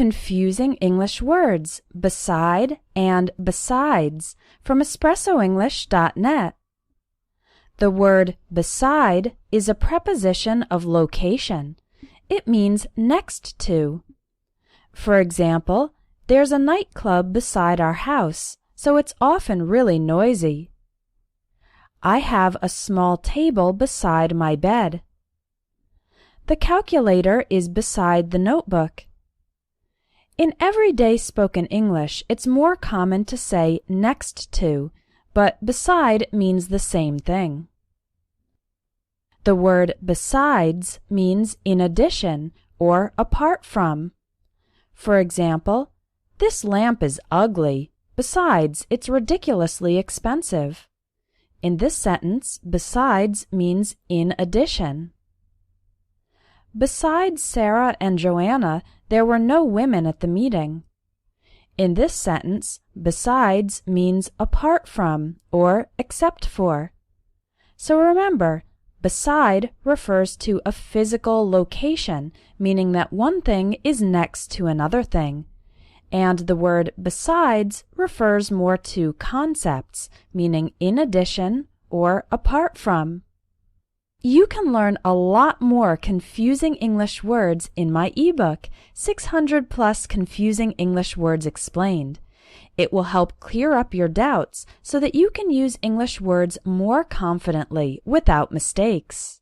confusing English words, beside and besides, from espressoenglish.net. The word beside is a preposition of location. It means next to. For example, there's a nightclub beside our house, so it's often really noisy. I have a small table beside my bed. The calculator is beside the notebook. In everyday spoken English, it's more common to say next to, but beside means the same thing. The word besides means in addition or apart from. For example, this lamp is ugly. Besides, it's ridiculously expensive. In this sentence, besides means in addition. Besides Sarah and Joanna, there were no women at the meeting. In this sentence, besides means apart from or except for. So remember, beside refers to a physical location, meaning that one thing is next to another thing. And the word besides refers more to concepts, meaning in addition or apart from. You can learn a lot more confusing English words in my ebook, 600 Plus Confusing English Words Explained. It will help clear up your doubts so that you can use English words more confidently without mistakes.